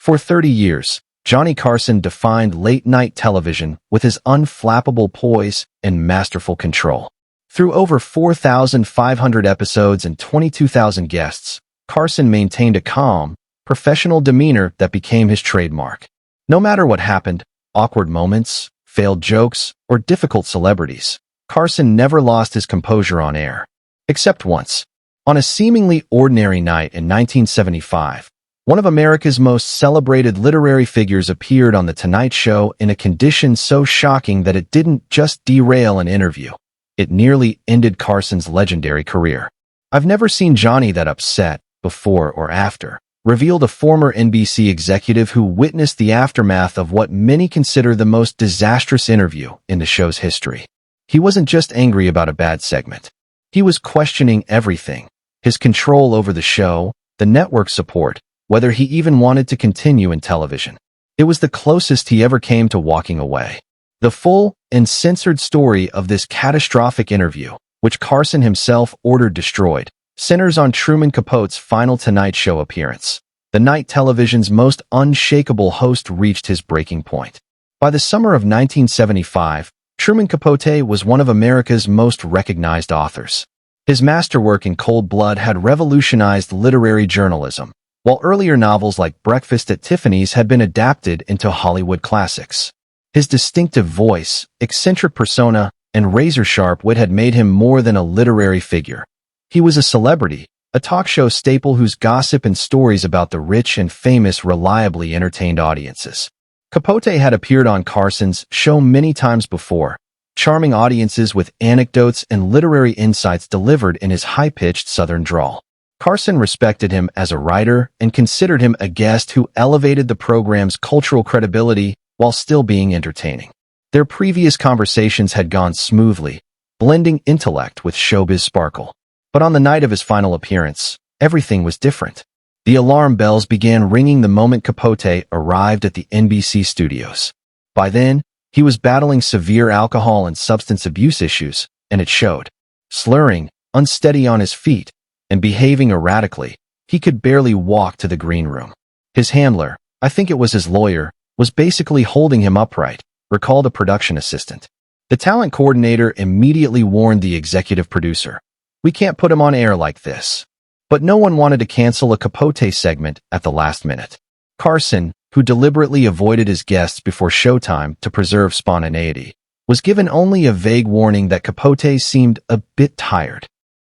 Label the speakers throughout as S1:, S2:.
S1: For 30 years, Johnny Carson defined late-night television with his unflappable poise and masterful control. Through over 4,500 episodes and 22,000 guests, Carson maintained a calm, professional demeanor that became his trademark. No matter what happened, awkward moments, failed jokes, or difficult celebrities, Carson never lost his composure on air. Except once. On a seemingly ordinary night in 1975, one of America's most celebrated literary figures appeared on The Tonight Show in a condition so shocking that it didn't just derail an interview. It nearly ended Carson's legendary career. "I've never seen Johnny that upset, before or after," revealed a former NBC executive who witnessed the aftermath of what many consider the most disastrous interview in the show's history. He wasn't just angry about a bad segment. He was questioning everything: his control over the show, the network support, whether he even wanted to continue in television. It was the closest he ever came to walking away. The full, uncensored story of this catastrophic interview, which Carson himself ordered destroyed, centers on Truman Capote's final Tonight Show appearance. The night television's most unshakable host reached his breaking point. By the summer of 1975, Truman Capote was one of America's most recognized authors. His masterwork in Cold Blood had revolutionized literary journalism, while earlier novels like Breakfast at Tiffany's had been adapted into Hollywood classics. His distinctive voice, eccentric persona, and razor-sharp wit had made him more than a literary figure. He was a celebrity, a talk show staple whose gossip and stories about the rich and famous reliably entertained audiences. Capote had appeared on Carson's show many times before, charming audiences with anecdotes and literary insights delivered in his high-pitched Southern drawl. Carson respected him as a writer and considered him a guest who elevated the program's cultural credibility while still being entertaining. Their previous conversations had gone smoothly, blending intellect with showbiz sparkle. But on the night of his final appearance, everything was different. The alarm bells began ringing the moment Capote arrived at the NBC studios. By then, he was battling severe alcohol and substance abuse issues, and it showed. Slurring, unsteady on his feet, and behaving erratically, he could barely walk to the green room. His handler, I think it was his lawyer, was basically holding him upright, recalled a production assistant. The talent coordinator immediately warned the executive producer, "We can't put him on air like this." But no one wanted to cancel a Capote segment at the last minute. Carson, who deliberately avoided his guests before showtime to preserve spontaneity, was given only a vague warning that Capote seemed a bit tired.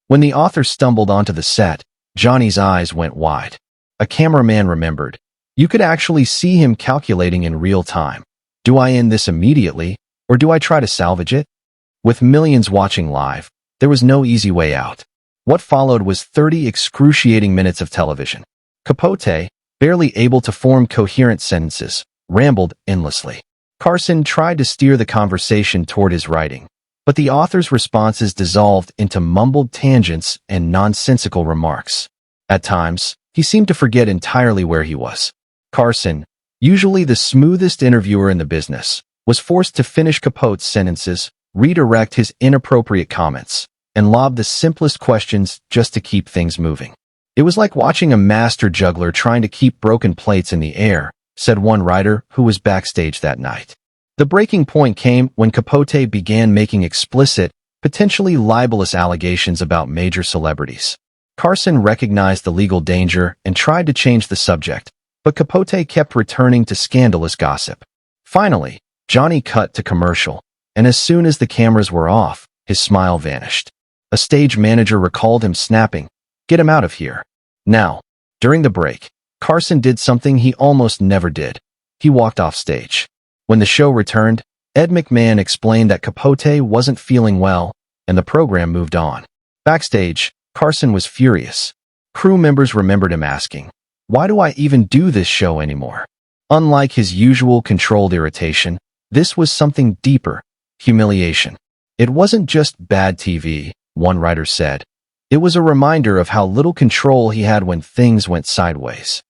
S1: When the author stumbled onto the set, Johnny's eyes went wide. A cameraman remembered. You could actually see him calculating in real time. Do I end this immediately, or do I try to salvage it? With millions watching live, there was no easy way out. What followed was 30 excruciating minutes of television. Capote, barely able to form coherent sentences, rambled endlessly. Carson tried to steer the conversation toward his writing, but the author's responses dissolved into mumbled tangents and nonsensical remarks. At times, he seemed to forget entirely where he was. Carson, usually the smoothest interviewer in the business, was forced to finish Capote's sentences, redirect his inappropriate comments, and lob the simplest questions just to keep things moving. It was like watching a master juggler trying to keep broken plates in the air, said one writer who was backstage that night. The breaking point came when Capote began making explicit, potentially libelous allegations about major celebrities. Carson recognized the legal danger and tried to change the subject, but Capote kept returning to scandalous gossip. Finally, Johnny cut to commercial, and as soon as the cameras were off, his smile vanished. A stage manager recalled him snapping, "Get him out of here." Now, during the break, Carson did something he almost never did. He walked off stage. When the show returned, Ed McMahon explained that Capote wasn't feeling well, and the program moved on. Backstage, Carson was furious. Crew members remembered him asking, "Why do I even do this show anymore?" Unlike his usual controlled irritation, this was something deeper: humiliation. It wasn't just bad TV, one writer said. It was a reminder of how little control he had when things went sideways.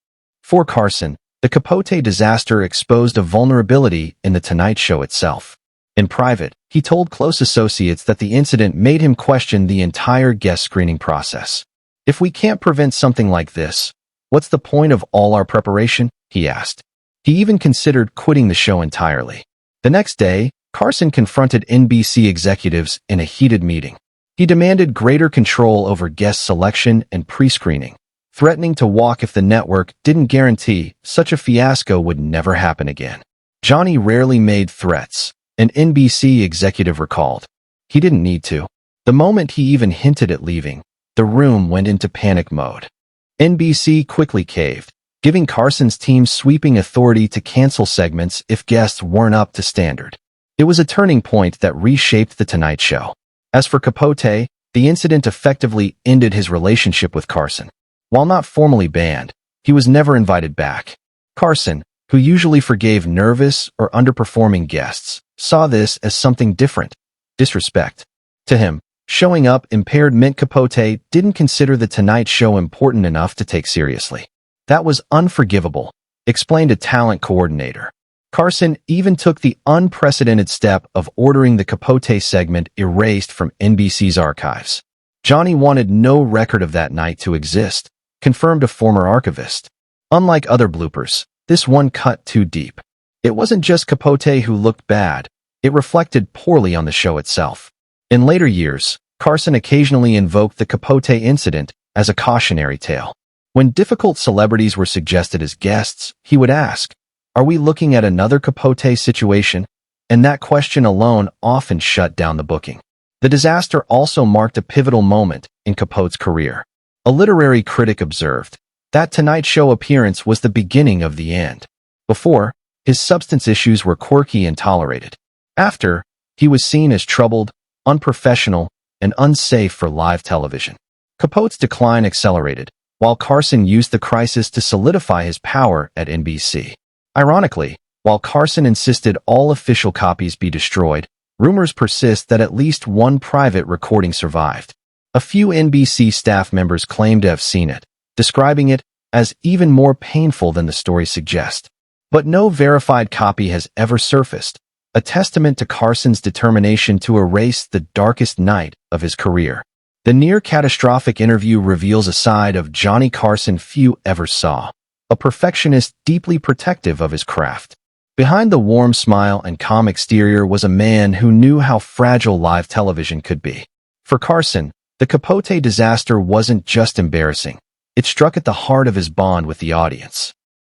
S1: For Carson, the Capote disaster exposed a vulnerability in The Tonight Show itself. In private, he told close associates that the incident made him question the entire guest screening process. "If we can't prevent something like this, what's the point of all our preparation?" he asked. He even considered quitting the show entirely. The next day, Carson confronted NBC executives in a heated meeting. He demanded greater control over guest selection and pre-screening, threatening to walk if the network didn't guarantee such a fiasco would never happen again. Johnny rarely made threats, an NBC executive recalled. He didn't need to. The moment he even hinted at leaving, the room went into panic mode. NBC quickly caved, giving Carson's team sweeping authority to cancel segments if guests weren't up to standard. It was a turning point that reshaped The Tonight Show. As for Capote, the incident effectively ended his relationship with Carson. While not formally banned, he was never invited back. Carson, who usually forgave nervous or underperforming guests, saw this as something different: disrespect. To him, showing up impaired meant Capote didn't consider The Tonight Show important enough to take seriously. That was unforgivable, explained a talent coordinator. Carson even took the unprecedented step of ordering the Capote segment erased from NBC's archives. Johnny wanted no record of that night to exist, confirmed a former archivist. Unlike other bloopers, this one cut too deep. It wasn't just Capote who looked bad, it reflected poorly on the show itself. In later years, Carson occasionally invoked the Capote incident as a cautionary tale. When difficult celebrities were suggested as guests, he would ask, "Are we looking at another Capote situation?" And that question alone often shut down the booking. The disaster also marked a pivotal moment in Capote's career. A literary critic observed, that Tonight Show appearance was the beginning of the end. Before, his substance issues were quirky and tolerated. After, he was seen as troubled, unprofessional, and unsafe for live television. Capote's decline accelerated, while Carson used the crisis to solidify his power at NBC. Ironically, while Carson insisted all official copies be destroyed, rumors persist that at least one private recording survived. A few NBC staff members claim to have seen it, describing it as even more painful than the story suggests. But no verified copy has ever surfaced, a testament to Carson's determination to erase the darkest night of his career. The near-catastrophic interview reveals a side of Johnny Carson few ever saw, a perfectionist deeply protective of his craft. Behind the warm smile and calm exterior was a man who knew how fragile live television could be. For Carson, the Capote disaster wasn't just embarrassing. It struck at the heart of his bond with the audience.